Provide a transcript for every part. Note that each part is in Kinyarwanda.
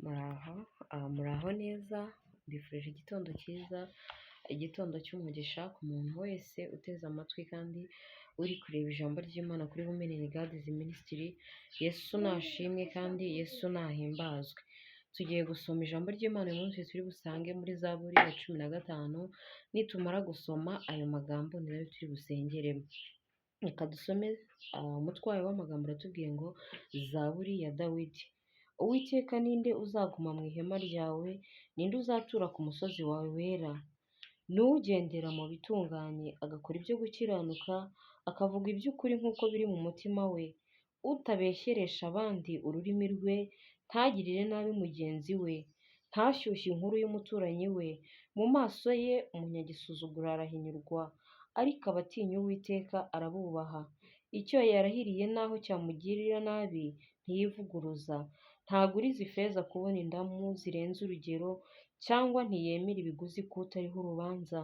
Muraho, muraho neza, mbifurije igitondo cyiza, igitondo cy'umugisha ku muntu wese uteze amatwi kandi uri kureba ijambo ry'Imana kuri Women in God's Ministry. Yesu nashimwe kandi Yesu nahimbazwe. Tugiye gusoma ijambo ry'Imana uyu munsi turi busange muri Zaburi ya 15. Nitumara gusoma ayo magambo ni nayo turi busengeremo. Reka dusome umutwe wayo w'amagambo uratubwiye ngo Zaburi ya Dawidi. Uwiteka, ninde uzaguma mu ihema ryawe? Ninde uzatura ku musozi wawe wera? N'ugendera mu bitunganye, agakora ibyo gukiranuka, akavuga iby'ukuri nk'uko biri mu mutima we, utabeshyeresha abandi ururimi rwe, ntagirire nabi mugenzi we, ntashyushye inkuru y'umuturanyi we. Mu maso ye umunyagisuzuguro arahinyurwa, ariko abatinya Uwiteka arabubaha. Icyo yarahiriye naho cyamugirira nabi ntiyivuguruza. Ntaguriza ifeza kubona indamu zirenze urugero, cyangwa ntiyemera ibiguzi k'utariho urubanza.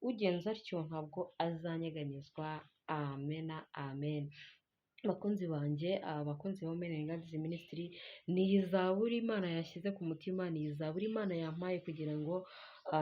Ugenza atyo ntabwo azanyeganyezwa. Amen, amen. Bakunzi banjye, abakunzi ba Women in God's Ministry, ni Zaburi Imana yashyize ku mutima, ni Zaburi Imana yampaye kugira ngo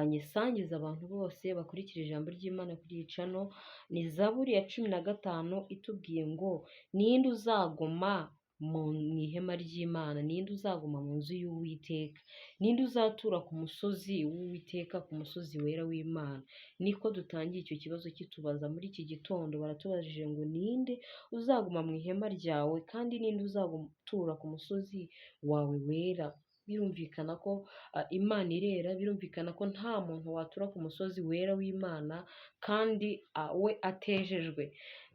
nyisangize abantu bose bakurikira ijambo ry'Imana kuri iyi channel. Ni Zaburi ya 15 itubwiye ngo ninde uzaguma mu ihema ry'Imana, ninde uzaguma mu nzu y'Uwiteka, ninde uzatura ku musozi w'Uwiteka, ku musozi wera w'Imana. Niko dutangiye icyo kibazo kitubaza muri iki gitondo. Baratubajije ngo ninde uzaguma mu ihema ryawe, kandi ninde uzagutura ku musozi wawe wera. Birumvikana ko Imana irera, birumvikana ko nta muntu watura ku musozi wera w'Imana kandi we atejejwe.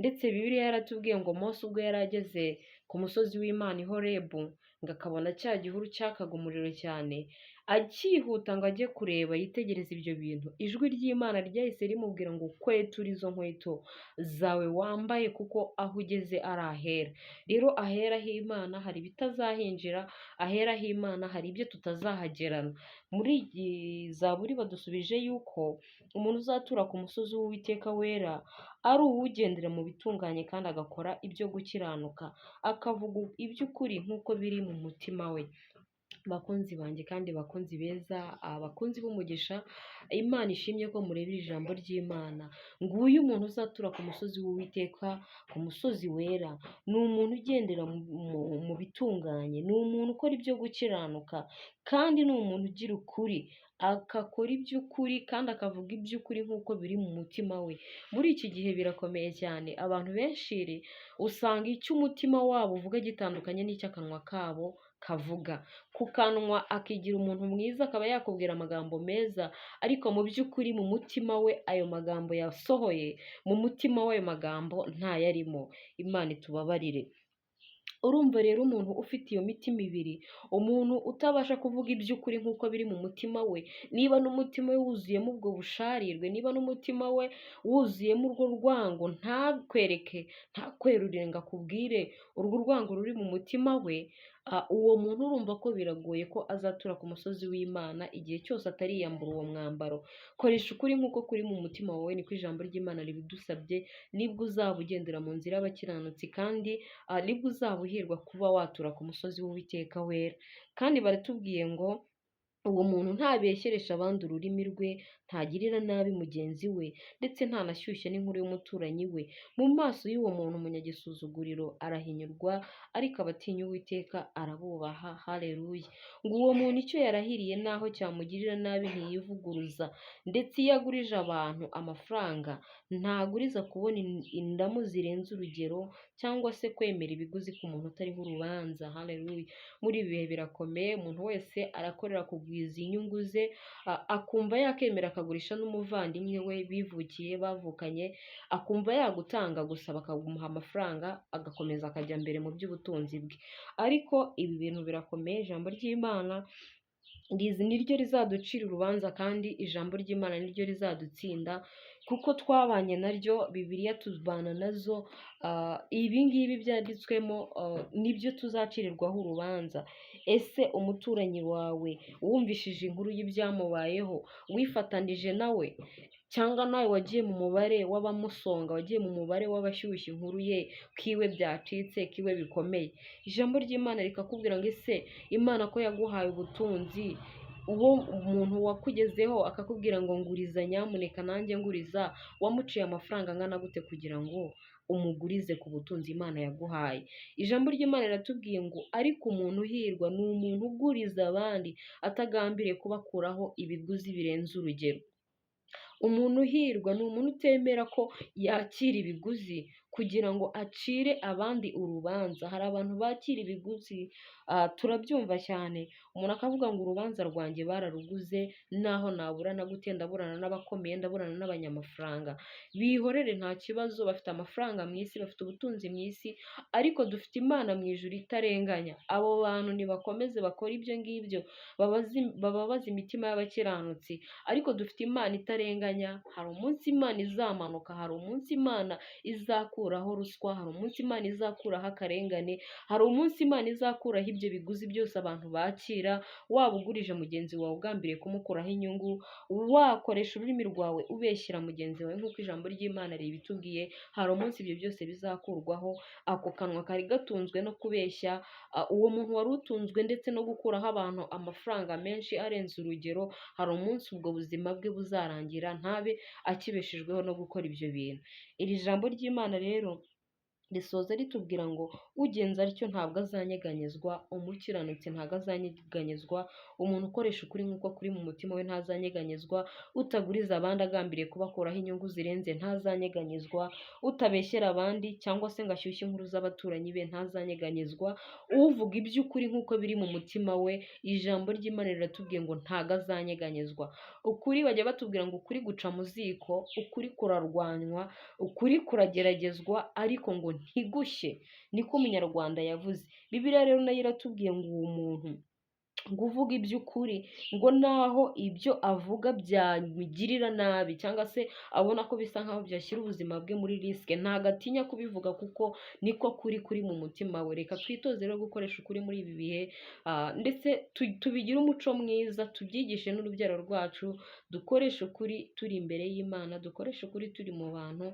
Ndetse Bibiliya yaratubwiye ngo Mose ubwo yari ageze ku musozi w'Imana i Horebu, ngo akabona cya gihuru cyakaga umuriro cyane, akihuta ngo ajye kureba yitegereza ibyo bintu, ijwi ry'Imana ryahise rimubwira ngo kwetura izo nkweto zawe wambaye, kuko aho ugeze ari ahera. Rero ahera h'Imana hari ibitazahinjira, ahera h'Imana hari ibyo tutazahagerana. Muri iyi Zaburi badusubije yuko umuntu uzatura ku musozi w'Uwiteka wera ari uwugendera mu bitunganye kandi agakora ibyo gukiranuka, akavuga iby'ukuri nk'uko biri mu mutima we. Bakunzi banjye kandi bakunzi beza, abakunzi b'umugisha, Imana ishimye ko murebera ijambo ry'Imana. Nguyu umuntu uzatura ku musozi w'Uwiteka, ku musozi wera, ni umuntu ugendera mu bitunganye, ni umuntu ukora ibyo gukiranuka, kandi ni umuntu ugira ukuri, akakora iby'ukuri kandi akavuga iby'ukuri nk'uko biri mu mutima we. Muri iki gihe birakomeye cyane, abantu benshi usanga icyo umutima wabo uvuga gitandukanye n'icy'akanwa kabo kavuga. Ku kanwa akigira umuntu mwiza, akaba yakubwira amagambo meza, ariko mu by'ukuri mu mutima we ayo magambo yasohoye, mu mutima we ayo magambo ntayarimo. Imana itubabarire. Urumva rero umuntu ufite iyo mitima ibiri, umuntu utabasha kuvuga iby'ukuri nk'uko biri mu mutima we, niba n'umutima we wuzuyemo ubwo busharirwe, niba n'umutima we wuzuyemo urwo rwango, ntakwerurire ngo akubwire urwo rwango ruri mu mutima we, uwo muntu urumva ko biragoye ko azatura ku musozi w'Imana igihe cyose atariyambura uwo mwambaro. Koresha ukuri nk'uko kuri mu mutima wawe, niko ijambo ry'Imana ribidusabye. Nibwo uzaba ugendera mu nzira y'abakiranutsi, kandi nibwo uzaba uhirwa kuba watura ku musozi w'Uwiteka wera. Kandi baratubwiye ngo uwo muntu ntabeshyeresha abandi ururimi rwe, ntagirira nabi mugenzi we, ndetse ntanashyushye n'inkuru y'umuturanyi we. Mu maso y'uwo muntu umunyagisuzuguriro arahinyurwa, ariko abatinya Uwiteka arabubaha. Haleluya. Ngo uwo muntu icyo yarahiriye naho cyamugirira nabi ntiyivuguruza. Ndetse iyo agurije abantu amafaranga, ntaguriza kubona indamu zirenze urugero, cyangwa se kwemera ibiguzi ku muntu utariho urubanza. Haleluya. Muri ibi bihe birakomeye, umuntu wese arakorera kugwiza inyungu ze, akumva yakemera akagurisha n'umuvandimwe we bivukiye bavukanye, akumva yagutanga gusa bakamuha amafaranga, agakomeza akajya mbere mu by'ubutunzi bwe. Ariko ibi bintu birakomeye. Ijambo ry'Imana niryo rizaducira urubanza, kandi ijambo ry'Imana niryo rizadutsinda. kuko twabanye naryo, Bibiliya tubana nazo, ibi ngibi byanditswemo nibyo tuzacirirwaho urubanza. Ese umuturanyi wawe wumvishije inkuru y'ibyamubayeho wifatanije nawe, cyangwa nawe wagiye mu mubare w'abamusonga, wagiye mu mubare w'abashyushya inkuru ye kiwe byacitse, kiwe bikomeye? Ijambo ry'Imana rikakubwira ngo ese Imana ko yaguhaye ubutunzi, uwo umuntu wakugezeho akakubwira ngo nguriza nyamuneka nanjye nguriza, wamuciye amafaranga angana gute kugira ngo umugurize ku butunzi Imana yaguhaye? Ijambo ry'Imana riratubwiye ngo ariko umuntu uhirwa ni umuntu uguriza abandi atagambiriye kubakuraho ibiguzi birenze urugero. Umuntu uhirwa ni umuntu utemera ko yakira ibiguzi kugira ngo acire abandi urubanza. Hari abantu bakira ibiguzi, turabyumva cyane, umuntu akavuga ngo urubanza rwanjye bararuguze, naho naburana gute, ndaburana n'abakomeye, ndaburana n'abanyamafaranga. Bihorere nta kibazo, bafite amafaranga mu isi, bafite ubutunzi mu isi, ariko dufite Imana mu ijuru itarenganya. Abo bantu nibakomeze bakora ibyo ngibyo, bababaza imitima y'abakiranutsi, ariko dufite Imana itarenganya. Hari umunsi Imana izamanuka, hari umunsi Imana izakuraho ruswa, hari umunsi Imana izakuraho akarengane, hari umunsi Imana izakuraho ibyo biguzi byose abantu bakira. Waba ugurije mugenzi wawe ugambiriye kumukuraho inyungu, wakoresha ururimi rwawe ubeshyira mugenzi wawe nk'uko ijambo ry'Imana ribitubwiye, hari umunsi ibyo byose bizakurwaho. Ako kanwa kari gatunzwe no kubeshya, uwo muntu wari utunzwe ndetse no gukuraho abantu amafaranga menshi arenze urugero, hari umunsi ubwo buzima bwe buzarangira ntabe akibeshejweho no gukora ibyo bintu. Iri jambo ry'Imana rero risoza ritubwira ngo ugenza atyo ntabwo azanyeganyezwa, umukiranutsi ntabwo azanyeganyezwa, umuntu ukoresha ukuri nk'uko kuri mu mutima we ntazanyeganyezwa, utaguriza abandi agambiriye kubakuraho inyungu zirenze ntazanyeganyezwa, utabeshyera abandi cyangwa se ngo ashyushye inkuru z'abaturanyi be ntazanyeganyezwa, uvuga iby'ukuri nk'uko biri mu mutima we, ijambo ry'Imana riratubwiye ngo ntabwo azanyeganyezwa. Ukuri bajya batubwira ngo ukuri guca mu ziko, ukuri kurarwanywa, ukuri kurageragezwa, ariko ngo ntigushye, niko umunyarwanda yavuze. Bibiliya rero nayo iratubwiye ngo uwo muntu ngo uvuga iby'ukuri, ngo naho ibyo avuga byamugirira nabi cyangwa se abona ko bisa nkaho byashyira ubuzima bwe muri risike, ntabwo atinya kubivuga kuko niko kuri mu mutima we. Reka twitoze rero gukoresha ukuri muri ibi bihe, ndetse tubigire umuco mwiza, tubyigishe n'urubyaro rwacu, dukoreshe ukuri turi imbere y'Imana, dukoreshe ukuri turi mu bantu,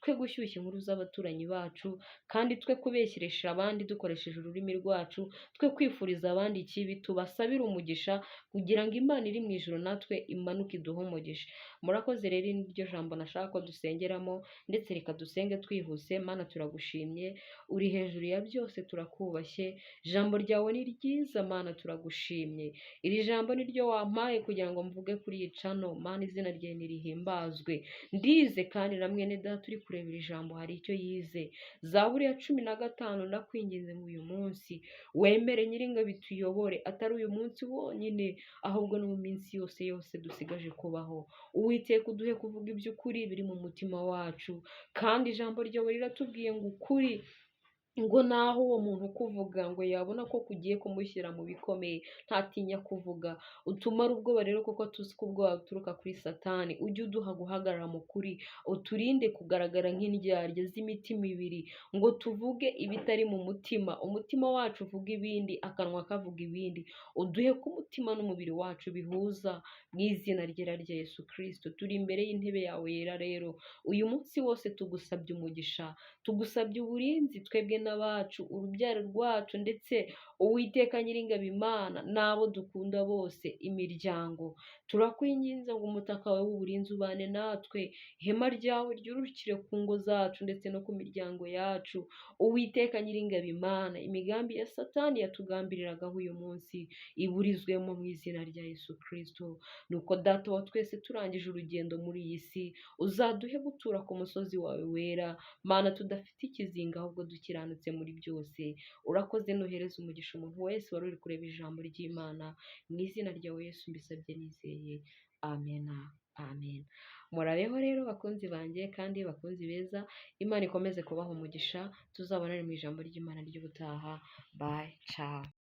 twe gushyushya inkuru z'abaturanyi bacu, kandi twe kubeshyeresha abandi dukoresheje ururimi rwacu, twe kwifuriza abandi ikibi, tubasabire umugisha kugira ngo Imana iri mu ijuru natwe imanuke iduhe umugisha. Murakoze rero, ni ryo jambo nashaka ko dusengeramo, ndetse reka dusenge twihuse. Mana turagushimye, uri hejuru ya byose, turakubashye, ijambo ryawe ni ryiza Mana, turagushimye. Iri jambo ni ryo wampaye kugira ngo mvuge kuri iyi cano. Mana izina ryawe nirihimbazwe. Ndize kandi na mwene data uri kureba iri jambo hari icyo yize. Zaburi ya 15 ndakwinginze ngo uyu munsi wemere Nyiringabo bituyobore, atari uyu munsi wonyine ahubwo no mu minsi yose dusigaje kubaho. Uwiteka uduhe kuvuga iby'ukuri biri mu mutima wacu, kandi ijambo ryawe riratubwiye ngo ukuri ngo naho uwo muntu ukuvuga ngo yabona ko kugiye kumushyira mu bikomeye ntatinya kuvuga. Utumare ubwoba rero kuko tuzi ko ubwoba buturuka kuri Satani. Ujye uduha guhagarara mu kuri, uturinde kugaragara nk'indyarya z'imitima ibiri ngo tuvuge ibitari mu mutima, umutima wacu uvuga ibindi, akanwa kavuga ibindi. Uduhe ko umutima n'umubiri wacu bihuza mu izina ryera rya Yesu Kristo. Turi imbere y'intebe yawe yera rero uyu munsi wose, tugusabye umugisha, tugusabye uburinzi twebwe n'abacu, urubyaro rwacu, ndetse Uwiteka Nyiringabo Imana n'abo dukunda bose, imiryango. Turakwinginze ngo umutaka wawe w'uburinzi ubane natwe, ihema ryawe ryurukire ku ngo zacu ndetse no ku miryango yacu. Uwiteka Nyiringabo Imana, imigambi ya Satani yatugambiriragaho uyu munsi iburizwemo mu izina rya Yesu Kristo. Nuko Data wa twese, turangije urugendo muri iyi si, uzaduhe gutura ku musozi wawe wera Mana, tudafite ikizinga ahubwo dukiranutse muri byose. Urakoze, nohereza umugisha umuntu wese wari uri kureba ijambo ry'Imana, mu izina ryawe Yesu mbisabye nizeye, amen, amen. Murabeho rero bakunzi banjye kandi bakunzi beza, Imana ikomeze kubaha umugisha, tuzabonane mu ijambo ry'Imana ry'ubutaha. Bye, ciao.